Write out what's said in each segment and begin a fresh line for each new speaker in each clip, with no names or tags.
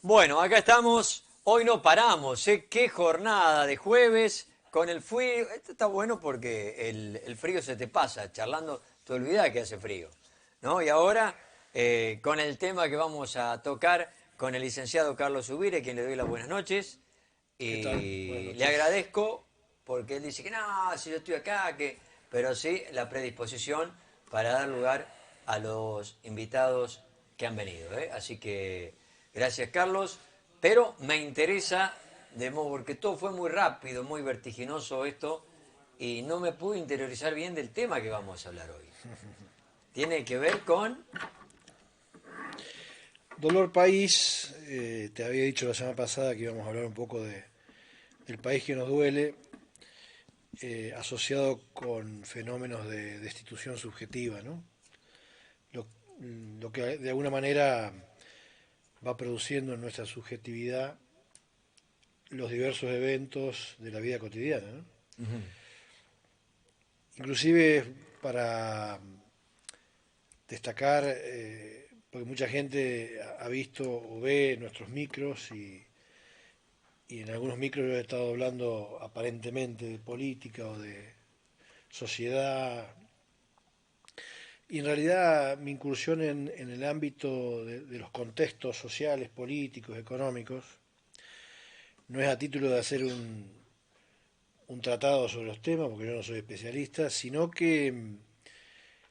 Bueno, acá estamos. Hoy no paramos, ¿eh? Qué jornada de jueves con el frío. Esto está bueno porque el frío se te pasa. Charlando, te olvidás que hace frío, ¿no? Y ahora, con el tema que vamos a tocar con el licenciado Carlos Ubire, quien le doy las buenas noches.
¿Qué tal? Buenas
Y le
noches.
agradezco porque él dice que no, si yo estoy acá, que... Pero sí la predisposición para dar lugar a los invitados que han venido, ¿eh? Así que gracias, Carlos. Pero me interesa, de modo, porque todo fue muy rápido, muy vertiginoso esto, y no me pude interiorizar bien del tema que vamos a hablar hoy. Tiene que ver con...
Dolor País, te había dicho la semana pasada que íbamos a hablar un poco del país que nos duele, asociado con fenómenos de destitución subjetiva, ¿no? Lo, lo que de alguna manera va produciendo en nuestra subjetividad los diversos eventos de la vida cotidiana, ¿no?
Ujú.
Inclusive para destacar, porque mucha gente ha visto o ve nuestros micros y en algunos micros he estado hablando aparentemente de política o de sociedad. Y en realidad mi incursión en el ámbito de los contextos sociales, políticos, económicos, no es a título de hacer un tratado sobre los temas, porque yo no soy especialista, sino que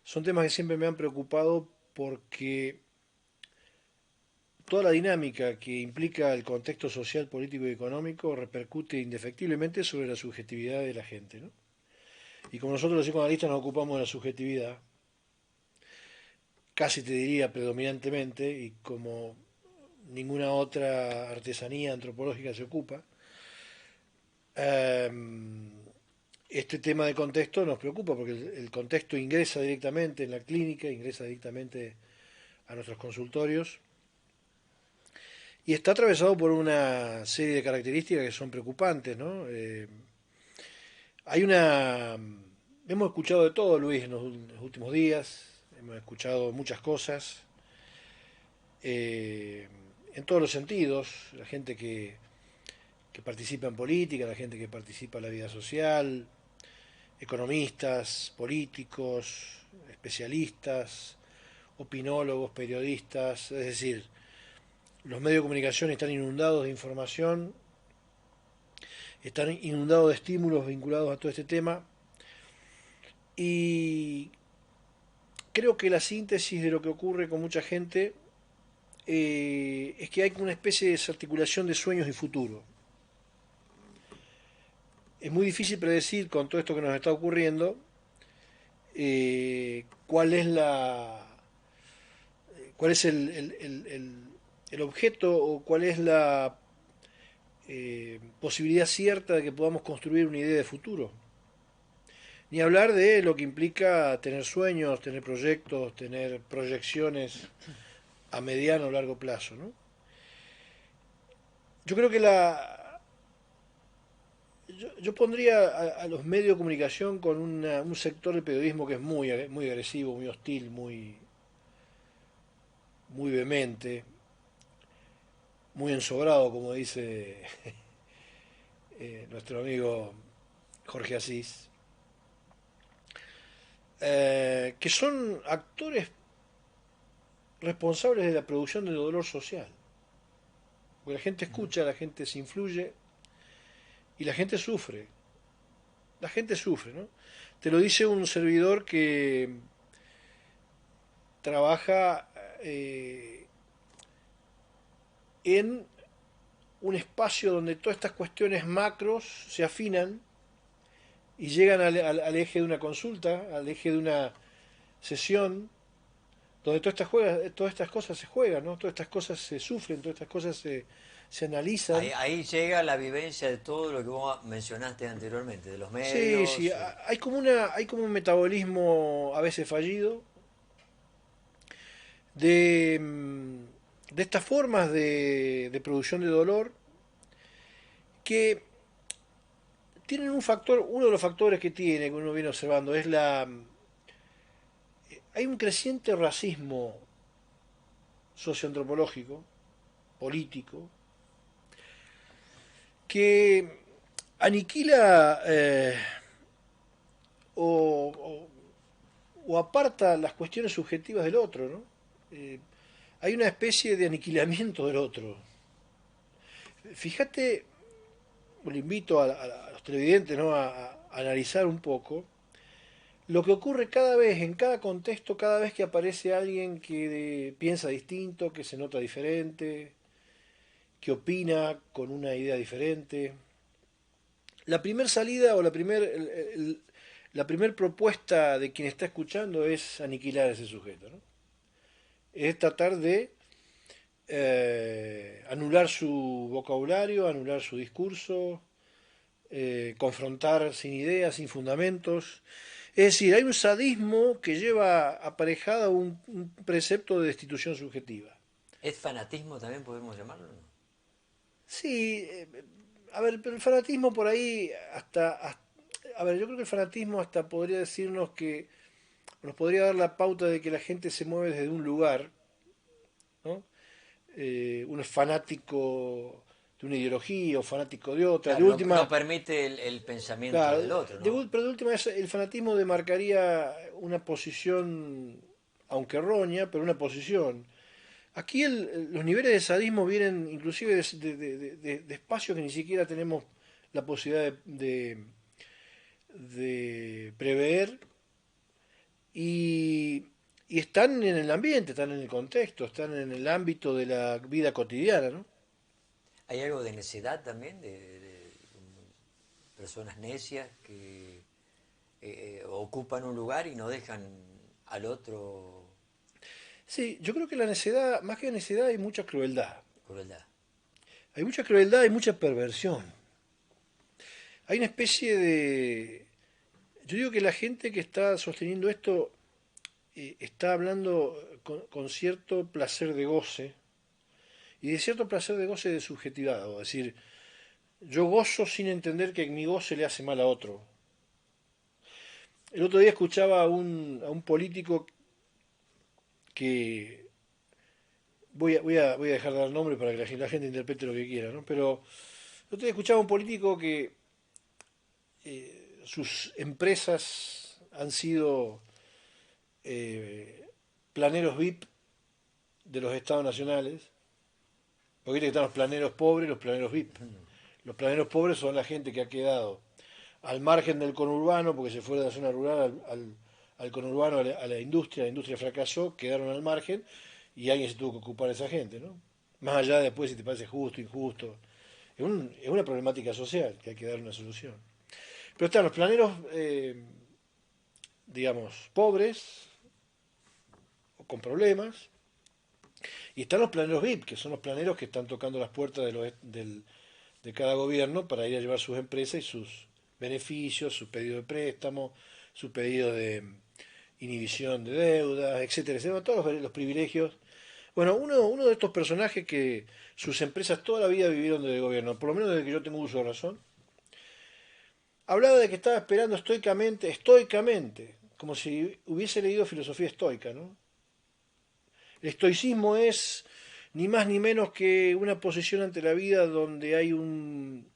son temas que siempre me han preocupado porque toda la dinámica que implica el contexto social, político y económico repercute indefectiblemente sobre la subjetividad de la gente, ¿no? Y como nosotros los psicoanalistas nos ocupamos de la subjetividad, casi te diría predominantemente, y como ninguna otra artesanía antropológica se ocupa, eh, este tema de contexto nos preocupa porque el contexto ingresa directamente en la clínica, ingresa directamente a nuestros consultorios y está atravesado por una serie de características que son preocupantes, ¿no? Hay una... Hemos escuchado de todo, Luis, en los últimos días, hemos escuchado muchas cosas, eh, en todos los sentidos, la gente que participa en política, la gente que participa en la vida social, economistas, políticos, especialistas, opinólogos, periodistas, es decir, los medios de comunicación están inundados de información, están inundados de estímulos vinculados a todo este tema y creo que la síntesis de lo que ocurre con mucha gente es que hay una especie de desarticulación de sueños y futuro. Es muy difícil predecir con todo esto que nos está ocurriendo cuál es el objeto o cuál es la posibilidad cierta de que podamos construir una idea de futuro. Ni hablar de lo que implica tener sueños, tener proyectos, tener proyecciones a mediano o largo plazo, ¿no? Yo creo que yo pondría a los medios de comunicación con un sector del periodismo que es muy agresivo, muy hostil, muy vehemente, muy ensobrado, como dice nuestro amigo Jorge Asís, que son actores responsables de la producción del dolor social. Porque la gente escucha, la gente se influye y la gente sufre. La gente sufre, ¿no? Te lo dice un servidor que trabaja en un espacio donde todas estas cuestiones macros se afinan y llegan al eje de una consulta, al eje de una sesión, donde todas estas cosas se juegan, ¿no? Todas estas cosas se sufren, todas estas cosas se
Ahí,
analizan.
ahí llega la vivencia de todo lo que vos mencionaste anteriormente, de los
Sí, sí,
medios.
hay como un metabolismo a veces fallido de, de estas formas de producción de dolor que tienen un factor, uno de los factores que tiene, que uno viene observando, es hay un creciente racismo socioantropológico político, que aniquila o, o- o aparta las cuestiones subjetivas del otro, ¿no? Hay una especie de aniquilamiento del otro. Fíjate, le invito a los televidentes, ¿no? A analizar un poco lo que ocurre cada vez, en cada contexto, cada vez que aparece alguien que piensa distinto, que se nota diferente, que opina con una idea diferente. La primer salida o la primer propuesta de quien está escuchando es aniquilar a ese sujeto, ¿no? Es tratar de anular su vocabulario, anular su discurso, confrontar sin ideas, sin fundamentos. Es decir, hay un sadismo que lleva aparejada un precepto de destitución subjetiva.
¿Es fanatismo también podemos llamarlo? ¿No?
Sí, a ver, pero el fanatismo por ahí a ver, yo creo que el fanatismo hasta podría decirnos que nos podría dar la pauta de que la gente se mueve desde un lugar, ¿no? Uno es fanático de una ideología o fanático de otra. De
Claro, no, no
última,
permite el pensamiento
claro,
del otro, ¿no?
pero de última el fanatismo demarcaría una posición, aunque errónea, pero una posición. Aquí los niveles de sadismo vienen inclusive de espacios que ni siquiera tenemos la posibilidad de prever y, y están en el ambiente, están en el contexto, están en el ámbito de la vida cotidiana, ¿no?
Hay algo de necedad también, de personas necias que ocupan un lugar y no dejan al otro
Sí, yo creo que la necedad, más que necedad, hay mucha crueldad.
crueldad.
Hay mucha crueldad, hay mucha perversión. Hay una especie de... Yo digo que la gente que está sosteniendo esto está hablando con cierto placer de goce y de cierto placer de goce de subjetividad. Es decir, yo gozo sin entender que mi goce le hace mal a otro. El otro día escuchaba a un político que... voy a dejar de dar nombre para que la gente interprete lo que quiera, ¿no? Pero el otro día escuchaba a un político que sus empresas han sido planeros VIP de los estados nacionales, porque viste que están los planeros pobres y los planeros VIP. Los planeros pobres son la gente que ha quedado al margen del conurbano, porque se fue de la zona rural al conurbano, a la industria fracasó, quedaron al margen y alguien se tuvo que ocupar de esa gente, ¿no? Más allá de después si te parece justo, injusto. Es una problemática social que hay que dar una solución. Pero están los planeros, digamos, pobres o con problemas, y están los planeros VIP, que son los planeros que están tocando las puertas de cada gobierno para ir a llevar sus empresas y sus beneficios, su pedido de préstamo, su pedido de inhibición de deudas, etcétera, etcétera, todos los privilegios. Bueno, uno de estos personajes que sus empresas toda la vida vivieron del gobierno, por lo menos desde que yo tengo uso de razón, hablaba de que estaba esperando estoicamente, como si hubiese leído filosofía estoica, ¿no? El estoicismo es ni más ni menos que una posición ante la vida donde hay un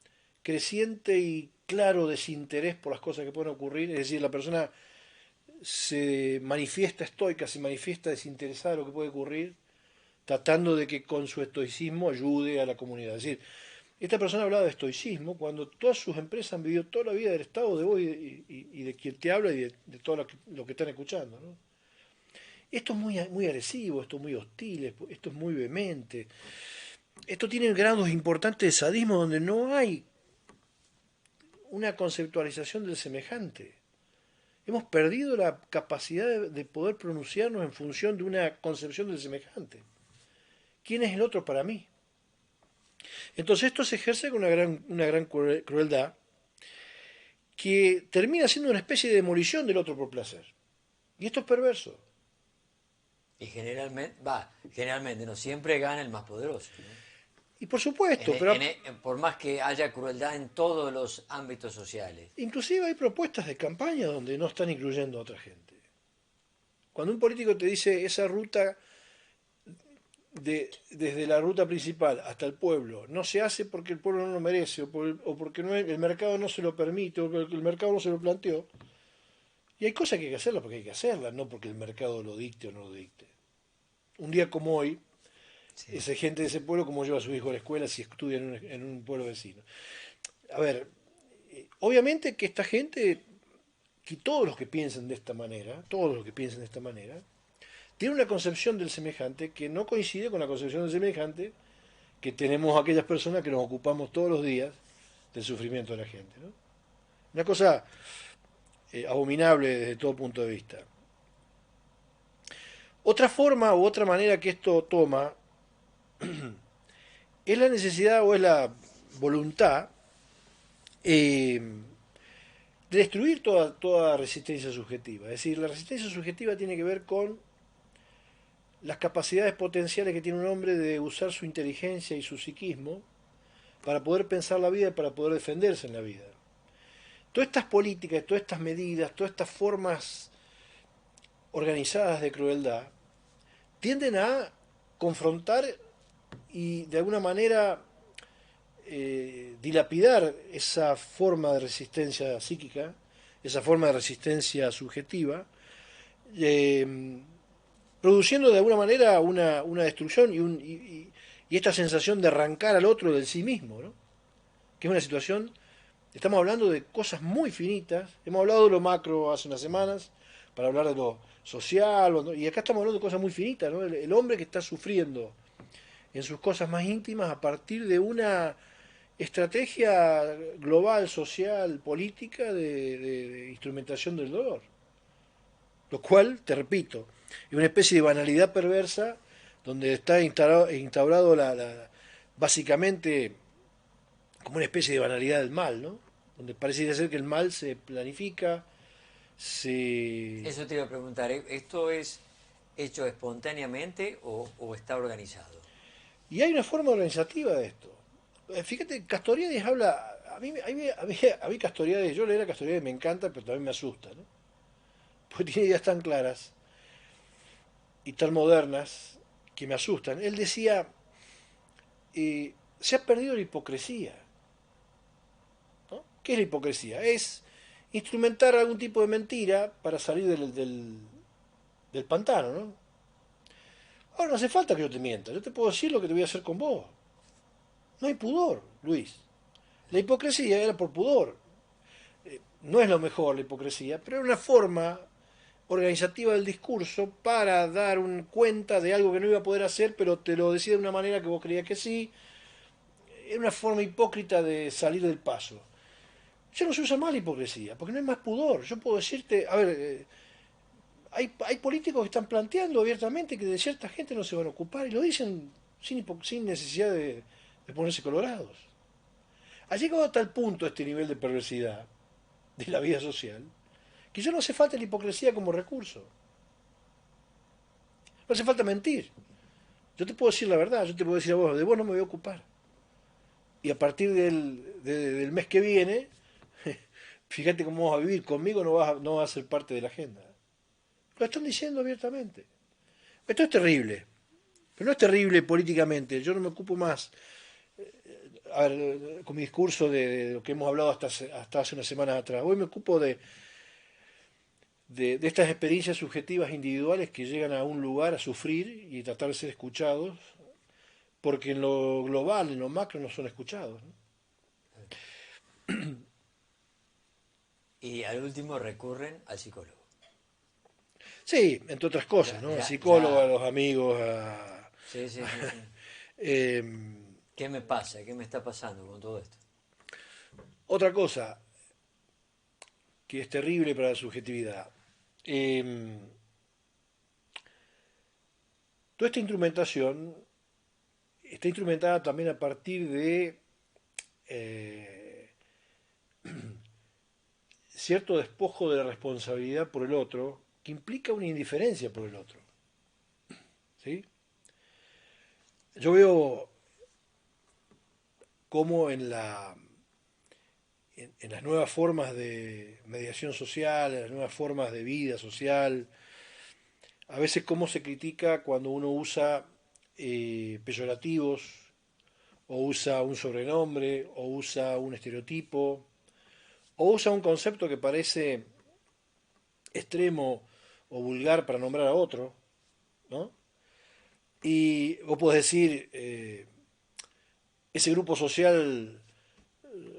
creciente y claro desinterés por las cosas que pueden ocurrir, es decir, la persona se manifiesta estoica, se manifiesta desinteresada de lo que puede ocurrir, tratando de que con su estoicismo ayude a la comunidad. Es decir, esta persona hablaba de estoicismo cuando todas sus empresas han vivido toda la vida del Estado de vos y de quien te habla y de todo lo que están escuchando, ¿no? Esto es muy agresivo, esto es muy hostil, esto es muy vehemente. Esto tiene grados importantes de sadismo donde no hay una conceptualización del semejante. Hemos perdido la capacidad de poder pronunciarnos en función de una concepción del semejante. ¿Quién es el otro para mí? Entonces esto se ejerce con una gran crueldad que termina siendo una especie de demolición del otro por placer. Y esto es perverso.
Y generalmente, no siempre gana el más poderoso, ¿no?
Y por supuesto, pero
Por más que haya crueldad en todos los ámbitos sociales.
inclusive hay propuestas de campaña donde no están incluyendo a otra gente. Cuando un político te dice esa ruta desde la ruta principal hasta el pueblo no se hace porque el pueblo no lo merece o porque el mercado no se lo permite o porque el mercado no se lo planteó. Y hay cosas que hay que hacerlas porque hay que hacerlas, no porque el mercado lo dicte o no lo dicte. Un día como hoy,
Sí.
esa gente de ese pueblo, como lleva a su hijo a la escuela si estudia en un pueblo vecino. A ver, obviamente que esta gente, que todos los que piensen de esta manera, todos los que piensen de esta manera, tiene una concepción del semejante que no coincide con la concepción del semejante que tenemos aquellas personas que nos ocupamos todos los días del sufrimiento de la gente, ¿no? Una cosa abominable desde todo punto de vista. Otra forma u otra manera que esto toma es la necesidad o es la voluntad eh, de destruir toda resistencia subjetiva. Es decir, la resistencia subjetiva tiene que ver con las capacidades potenciales que tiene un hombre de usar su inteligencia y su psiquismo para poder pensar la vida y para poder defenderse en la vida. Todas estas políticas, todas estas medidas, todas estas formas organizadas de crueldad tienden a confrontar y de alguna manera dilapidar esa forma de resistencia psíquica, esa forma de resistencia subjetiva, eh, produciendo de alguna manera una destrucción y esta sensación de arrancar al otro del sí mismo, ¿no? Que es una situación, estamos hablando de cosas muy finitas, hemos hablado de lo macro hace unas semanas, para hablar de lo social, y acá estamos hablando de cosas muy finitas, ¿no? El hombre que está sufriendo en sus cosas más íntimas a partir de una estrategia global, social, política de instrumentación del dolor. Lo cual, te repito, es una especie de banalidad perversa donde está instaurado básicamente como una especie de banalidad del mal, ¿no? Donde parece ser que el mal se planifica, se...
Eso te iba a preguntar, ¿esto es hecho espontáneamente o está organizado?
Y hay una forma organizativa de esto. Fíjate, Castoriadis habla... A mí Castoriadis, yo leer a Castoriadis me encanta, pero también me asusta, ¿no? Porque tiene ideas tan claras y tan modernas que me asustan. Él decía, se ha perdido la hipocresía. ¿No? ¿Qué es la hipocresía? Es instrumentar algún tipo de mentira para salir del pantano, ¿no? Ahora no hace falta que yo te mienta, yo te puedo decir lo que te voy a hacer con vos. No hay pudor, Luis. La hipocresía era por pudor. No es lo mejor la hipocresía, pero era una forma organizativa del discurso para dar cuenta de algo que no iba a poder hacer, pero te lo decía de una manera que vos creías que sí. Era una forma hipócrita de salir del paso. Ya no se usa más la hipocresía, porque no hay más pudor. Yo puedo decirte, a ver, hay políticos que están planteando abiertamente que de cierta gente no se van a ocupar y lo dicen sin necesidad de ponerse colorados. Ha llegado a tal punto este nivel de perversidad de la vida social que ya no hace falta la hipocresía como recurso. No hace falta mentir. Yo te puedo decir la verdad, yo te puedo decir a vos, de vos no me voy a ocupar. Y a partir del mes que viene, fíjate cómo vas a vivir, conmigo no vas a ser parte de la agenda. Lo están diciendo abiertamente. Esto es terrible, pero no es terrible políticamente. Yo no me ocupo más, a ver, con mi discurso de lo que hemos hablado hasta hace unas semanas atrás. Hoy me ocupo de estas experiencias subjetivas individuales que llegan a un lugar a sufrir y tratar de ser escuchados, porque en lo global, en lo macro, no son escuchados, ¿no?
Y al último recurren al psicólogo.
Sí, entre otras cosas,
Ya,
¿no? Al
ya,
psicólogo, a
ya.
los amigos, a...
Sí, sí, sí, sí.
eh,
¿Qué me pasa? ¿Qué me está pasando con todo esto?
otra cosa que es terrible para la subjetividad. Eh, Toda esta instrumentación está instrumentada también a partir de eh, cierto despojo de la responsabilidad por el otro que implica una indiferencia por el otro. ¿Sí? Yo veo cómo en las nuevas formas de mediación social, en las nuevas formas de vida social, a veces cómo se critica cuando uno usa peyorativos, o usa un sobrenombre, o usa un estereotipo, o usa un concepto que parece extremo o vulgar para nombrar a otro, ¿no? Y vos podés decir, ese grupo social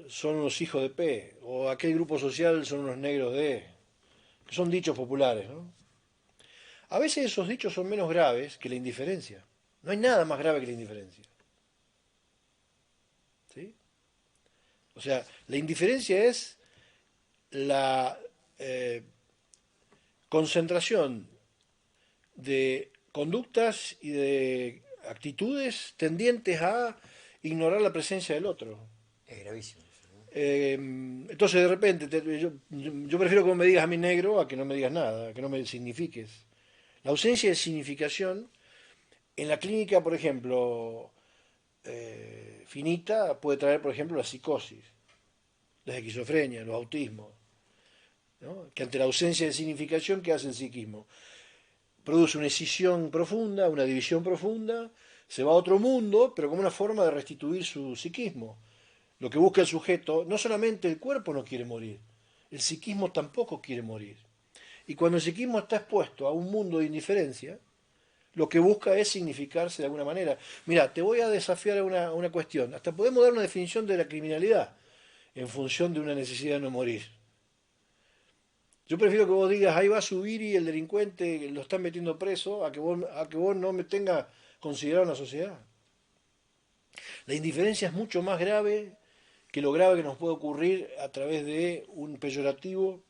son unos hijos de P, o aquel grupo social son unos negros de, que son dichos populares, ¿no? A veces esos dichos son menos graves que la indiferencia. No hay nada más grave que la indiferencia. ¿Sí? O sea, la indiferencia es la concentración de conductas y de actitudes tendientes a ignorar la presencia del otro.
Es gravísimo eso, ¿no?
Entonces de repente yo prefiero que vos me digas a mí negro a que no me digas nada, a que no me signifiques. La ausencia de significación en la clínica, por ejemplo, finita, puede traer, por ejemplo, la psicosis, la esquizofrenia, los autismos, ¿no? Que ante la ausencia de significación, ¿qué hace el psiquismo? Produce una escisión profunda, una división profunda, se va a otro mundo, pero como una forma de restituir su psiquismo. Lo que busca el sujeto, no solamente el cuerpo no quiere morir, el psiquismo tampoco quiere morir. Y cuando el psiquismo está expuesto a un mundo de indiferencia, lo que busca es significarse de alguna manera. Mira, te voy a desafiar a una cuestión. Hasta podemos dar una definición de la criminalidad en función de una necesidad de no morir. Yo prefiero que vos digas, ahí va a subir y el delincuente lo están metiendo preso, a que vos no me tenga considerado en la sociedad. La indiferencia es mucho más grave que lo grave que nos puede ocurrir a través de un peyorativo.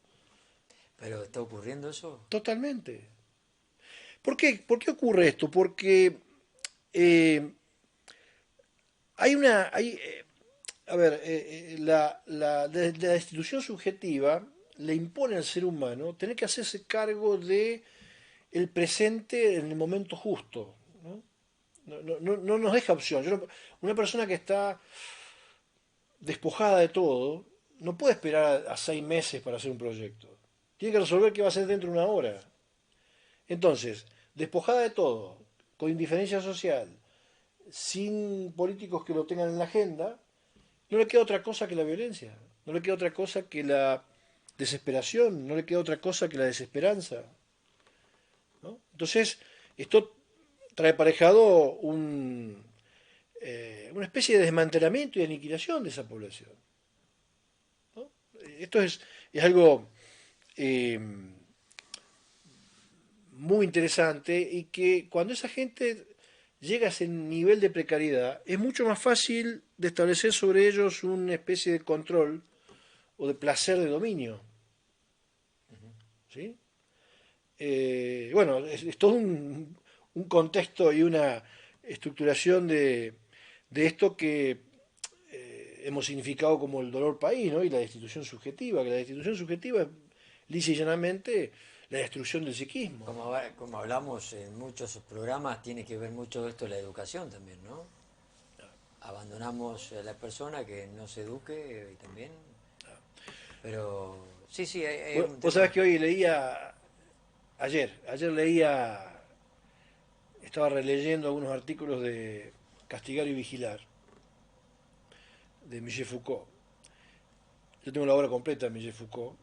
¿Pero está ocurriendo eso?
Totalmente. ¿Por qué ocurre esto? Porque eh, a ver, la institución subjetiva le impone al ser humano tener que hacerse cargo de el presente en el momento justo, ¿no? No nos deja opción. Una persona que está despojada de todo no puede esperar a 6 meses para hacer un proyecto. Tiene que resolver qué va a hacer dentro de una hora. Entonces, despojada de todo, con indiferencia social, sin políticos que lo tengan en la agenda, no le queda otra cosa que la violencia, no le queda otra cosa que la desesperación, no le queda otra cosa que la desesperanza, ¿no? Entonces, esto trae aparejado una especie de desmantelamiento y aniquilación de esa población, ¿no? Esto es algo eh, muy interesante y que cuando esa gente llega a ese nivel de precariedad, es mucho más fácil de establecer sobre ellos una especie de control o de placer de dominio. ¿Sí? Bueno, es todo un contexto y una estructuración de esto que hemos significado como el dolor país, ¿no? Y la destitución subjetiva, que la destitución subjetiva es lisa y llanamente la destrucción del psiquismo.
Como hablamos en muchos programas, tiene que ver mucho esto la educación también, ¿no? Abandonamos a la persona que no se eduque y también. Pero sí, sí, hay un
Vos sabés
tema.
que hoy leía, ayer leía, estaba releyendo algunos artículos de Castigar y Vigilar, de Michel Foucault. Yo tengo la obra completa de Michel Foucault,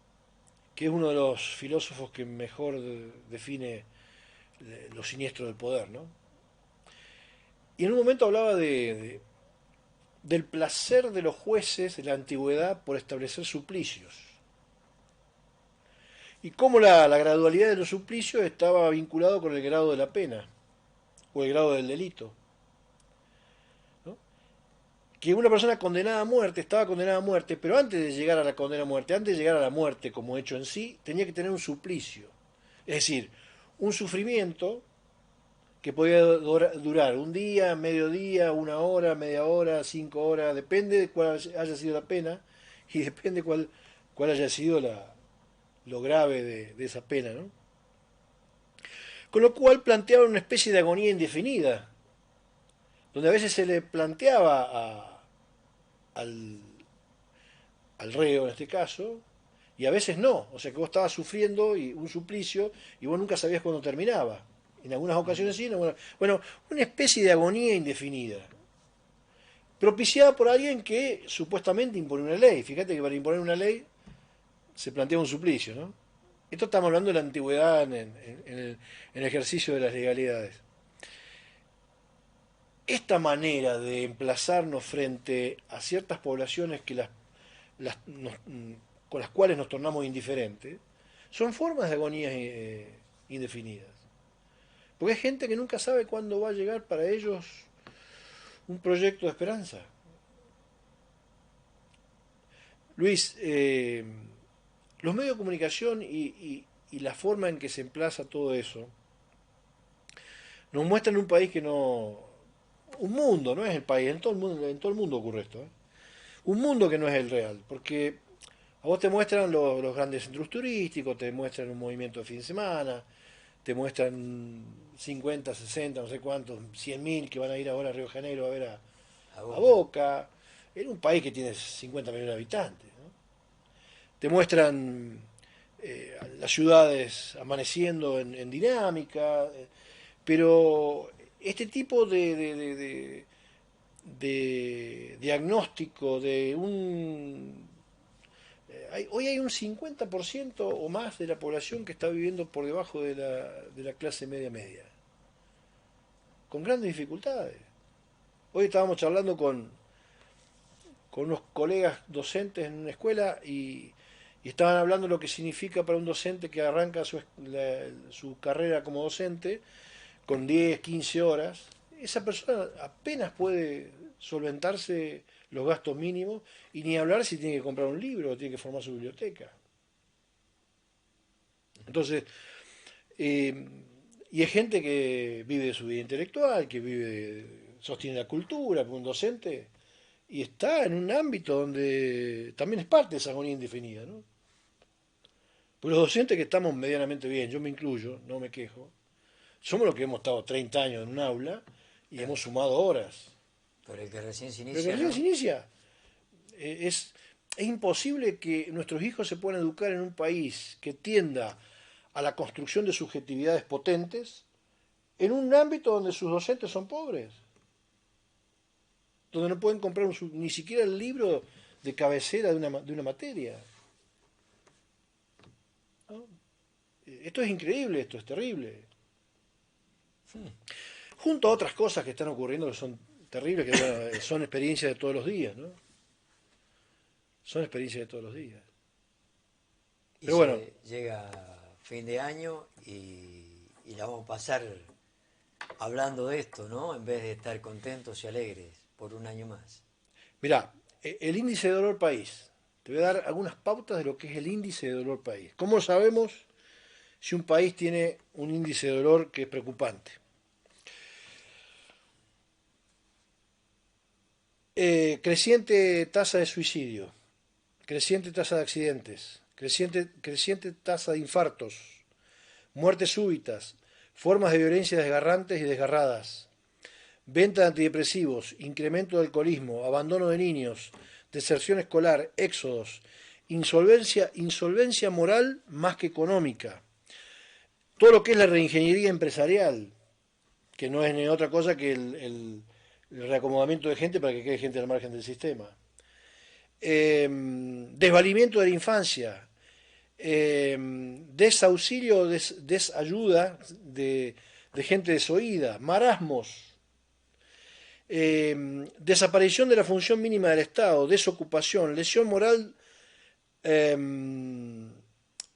que es uno de los filósofos que mejor define lo siniestro del poder, ¿no? Y en un momento hablaba del placer de los jueces de la antigüedad por establecer suplicios. Y cómo la gradualidad de los suplicios estaba vinculado con el grado de la pena o el grado del delito, ¿no? Que una persona condenada a muerte estaba condenada a muerte, pero antes de llegar a la condena a muerte, antes de llegar a la muerte como hecho en sí, tenía que tener un suplicio. Es decir, un sufrimiento que podía durar un día, medio día, una hora, media hora, 5 horas, depende de cuál haya sido la pena y depende cuál haya sido lo grave de esa pena, ¿no? Con lo cual planteaba una especie de agonía indefinida, donde a veces se le planteaba al, al reo en este caso, y a veces no, o sea que vos estabas sufriendo un suplicio y vos nunca sabías cuándo terminaba. En algunas ocasiones sí, bueno, una especie de agonía indefinida, propiciada por alguien que supuestamente impone una ley. Fíjate que para imponer una ley se plantea un suplicio, ¿no? Esto estamos hablando de la antigüedad en el ejercicio de las legalidades. Esta manera de emplazarnos frente a ciertas poblaciones que con las cuales nos tornamos indiferentes, son formas de agonías indefinidas. Porque hay gente que nunca sabe cuándo va a llegar para ellos un proyecto de esperanza. Luis, los medios de comunicación y la forma en que se emplaza todo eso nos muestran un país que no... Un mundo, no es el país, en todo el mundo ocurre esto. ¿Eh? Un mundo que no es el real, porque a vos te muestran los grandes centros turísticos, te muestran un movimiento de fin de semana, te muestran 50, 60, no sé cuántos, 100.000 que van a ir ahora a Río de Janeiro a ver
A
a
Boca.
Boca, en un país que tiene 50 millones de habitantes. ¿No? Te muestran las ciudades amaneciendo en dinámica, pero este tipo de diagnóstico de un... hoy hay un 50% o más de la población que está viviendo por debajo de la clase media, con grandes dificultades. Hoy estábamos charlando con unos colegas docentes en una escuela y estaban hablando de lo que significa para un docente que arranca su carrera como docente con 10, 15 horas. Esa persona apenas puede solventarse los gastos mínimos y ni hablar si tiene que comprar un libro o tiene que formar su biblioteca. Entonces, eh, y hay gente que vive de su vida intelectual, que sostiene la cultura, un docente, y está en un ámbito donde también es parte de esa agonía indefinida, ¿no? Pues los docentes que estamos medianamente bien, yo me incluyo, no me quejo, somos los que hemos estado 30 años en un aula y
Claro.
hemos sumado horas.
Pero el que recién se
Pero que
inicia,
recién se
¿no?
inicia. Es imposible que nuestros hijos se puedan educar en un país que tienda a la construcción de subjetividades potentes en un ámbito donde sus docentes son pobres, donde no pueden comprar ni siquiera el libro de cabecera de una materia. ¿No? Esto es increíble, esto es terrible. Junto a otras cosas que están ocurriendo que son terribles, que bueno, son experiencias de todos los días, ¿no? Son experiencias de todos los días.
Y
Pero bueno,
se llega fin de año y la vamos a pasar hablando de esto, ¿no? En vez de estar contentos y alegres por un año más.
mirá, el índice de dolor país. Te voy a dar algunas pautas de lo que es el índice de dolor país. ¿Cómo sabemos si un país tiene un índice de dolor que es preocupante? Creciente tasa de suicidio, creciente tasa de accidentes, creciente tasa de infartos, muertes súbitas, formas de violencia desgarrantes y desgarradas, venta de antidepresivos, incremento del alcoholismo, abandono de niños, deserción escolar, éxodos, insolvencia moral más que económica, todo lo que es la reingeniería empresarial, que no es ni otra cosa que el reacomodamiento de gente para que quede gente al margen del sistema. Desvalimiento de la infancia, desauxilio, desayuda de gente desoída, marasmos, desaparición de la función mínima del Estado, desocupación, lesión moral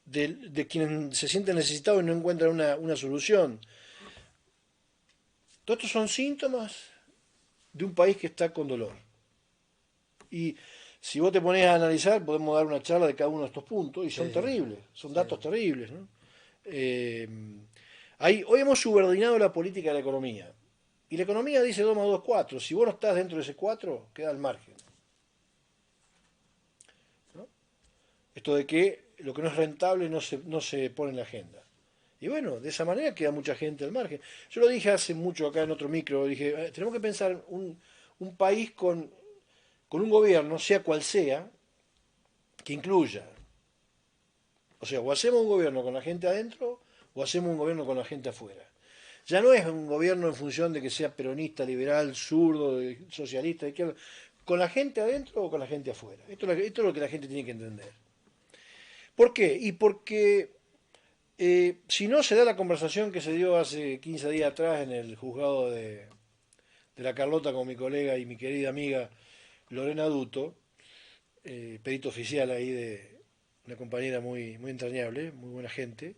de quienes se sienten necesitados y no encuentran una solución. Todos estos son síntomas de un país que está con dolor. Y si vos te pones a analizar, podemos dar una charla de cada uno de estos puntos, y son
Sí, sí,
terribles, son
sí.
datos terribles. ¿No? Eh, hoy hemos subordinado la política a la economía. Y la economía dice 2 más 2, 4. Si vos no estás dentro de ese 4, queda al margen. ¿No? Esto de que lo que no es rentable no se pone en la agenda. Y bueno, de esa manera queda mucha gente al margen. Yo lo dije hace mucho acá en otro micro, dije, tenemos que pensar un país con un gobierno, sea cual sea, que incluya. O sea, o hacemos un gobierno con la gente adentro o hacemos un gobierno con la gente afuera. Ya no es un gobierno en función de que sea peronista, liberal, zurdo, socialista, de izquierda, con la gente adentro o con la gente afuera. Esto es lo que la gente tiene que entender. ¿Por qué? Y porque si no se da la conversación que se dio hace 15 días atrás en el juzgado de la Carlota con mi colega y mi querida amiga Lorena Duto, perito oficial ahí de una compañera muy entrañable, muy buena gente,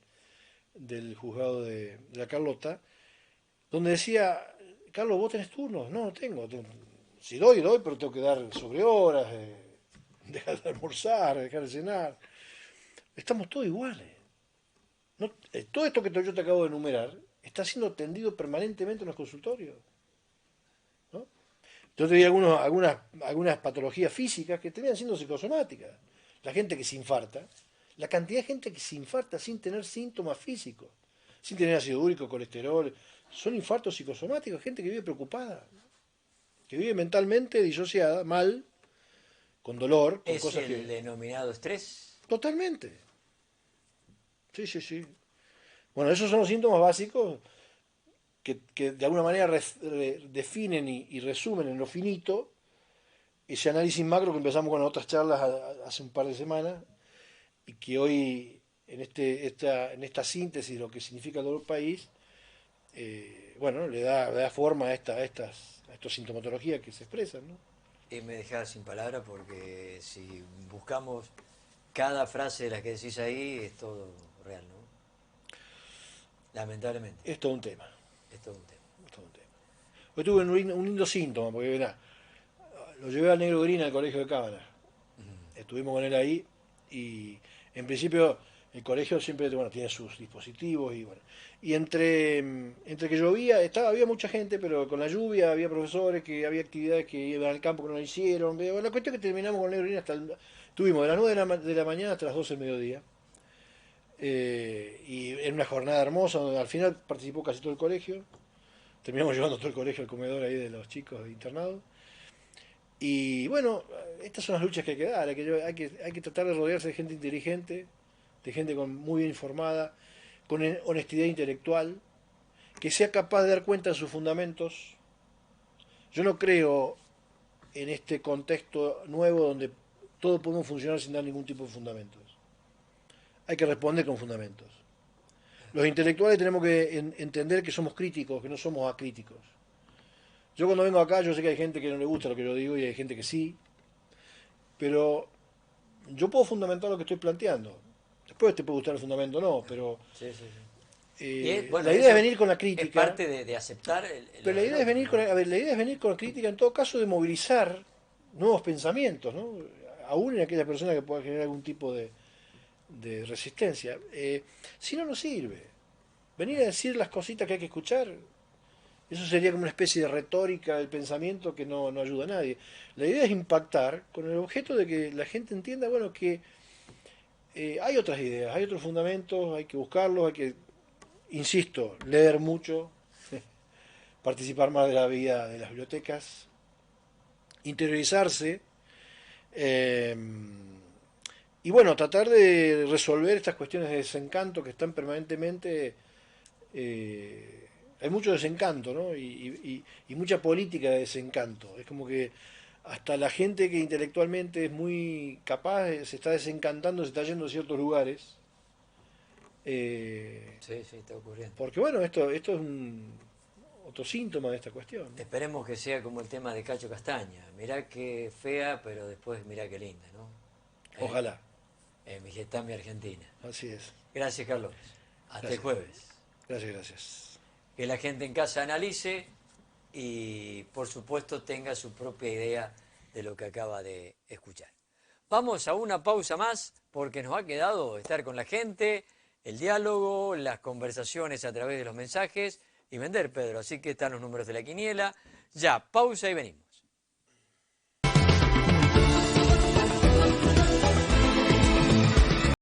del juzgado de la Carlota, donde decía, Carlos, ¿vos tenés turnos? No, no tengo. Si doy, pero tengo que dar sobre horas, dejar de almorzar, dejar de cenar. Estamos todos iguales. No, todo esto que yo te acabo de enumerar está siendo atendido permanentemente en los consultorios. ¿No? Yo te di algunas patologías físicas que terminan siendo psicosomáticas. La gente que se infarta, la cantidad de gente que se infarta sin tener síntomas físicos, sin tener ácido úrico, colesterol, son infartos psicosomáticos, gente que vive preocupada, que vive mentalmente disociada, mal, con dolor, con
¿Es
cosas
el
que...
denominado estrés?
Totalmente. Sí, sí, sí. Bueno, esos son los síntomas básicos que de alguna manera definen y resumen en lo finito ese análisis macro que empezamos con otras charlas hace un par de semanas y que hoy en esta síntesis de lo que significa todo el país, bueno, le da forma a estos sintomatologías que se expresan, ¿no?
Y me dejás sin palabras porque si buscamos cada frase de las que decís ahí, es todo real, ¿no? Lamentablemente,
Es todo un tema,
es todo un tema.
es todo un tema. Hoy tuve un lindo síntoma, porque verá, lo llevé al negro Green al colegio de Cámara. Estuvimos con él ahí y en principio el colegio siempre bueno, tiene sus dispositivos y bueno. Y entre que llovía, había mucha gente, pero con la lluvia había profesores que había actividades que iban al campo que no lo hicieron. Bueno, la cuestión es que terminamos con el negro Green tuvimos de las 9 de la mañana hasta las 12 del mediodía. Y en una jornada hermosa donde al final participó casi todo el colegio. Terminamos llevando todo el colegio al comedor ahí de los chicos internados. Y bueno, estas son las luchas que hay que dar. Hay que tratar de rodearse de gente inteligente, de gente muy bien informada, con honestidad intelectual, que sea capaz de dar cuenta de sus fundamentos. Yo no creo en este contexto nuevo donde todo podemos funcionar sin dar ningún tipo de fundamentos. Hay que responder con fundamentos. Los intelectuales tenemos que entender que somos críticos, que no somos acríticos. Yo cuando vengo acá, yo sé que hay gente que no le gusta lo que yo digo y hay gente que sí, pero yo puedo fundamentar lo que estoy planteando. Después te puede gustar el fundamento o no, pero
Sí, sí, sí. Y bueno,
la idea es
eso
venir con la
es
crítica,
parte de aceptar
pero
la
la idea es
derrota,
venir
¿no?
a ver, la idea es venir con la crítica en todo caso de movilizar nuevos pensamientos, ¿no? Aún en aquellas personas que puedan generar algún tipo de resistencia. Si no, no sirve. Venir a decir las cositas que hay que escuchar, eso sería como una especie de retórica del pensamiento que no ayuda a nadie. La idea es impactar con el objeto de que la gente entienda, bueno, que hay otras ideas, hay otros fundamentos, hay que buscarlos, hay que, insisto, leer mucho, participar más de la vida de las bibliotecas, interiorizarse eh, y bueno, tratar de resolver estas cuestiones de desencanto que están permanentemente... hay mucho desencanto, ¿no? Y mucha política de desencanto. Es como que hasta la gente que intelectualmente es muy capaz se está desencantando, se está yendo a ciertos lugares.
Sí, sí, está ocurriendo.
Porque bueno, esto es otro síntoma de esta cuestión, ¿no?
Esperemos que sea como el tema de Cacho Castaña. Mirá qué fea, pero después mirá qué linda, ¿no? ¿Eh?
Ojalá.
Mi Getami Argentina.
Así es.
Gracias, Carlos. Hasta el
Gracias.
jueves.
Gracias, gracias.
Que la gente en casa analice y, por supuesto, tenga su propia idea de lo que acaba de escuchar. Vamos a una pausa más porque nos ha quedado estar con la gente, el diálogo, las conversaciones a través de los mensajes y vender, Pedro. Así que están los números de la quiniela. Ya, pausa y venimos.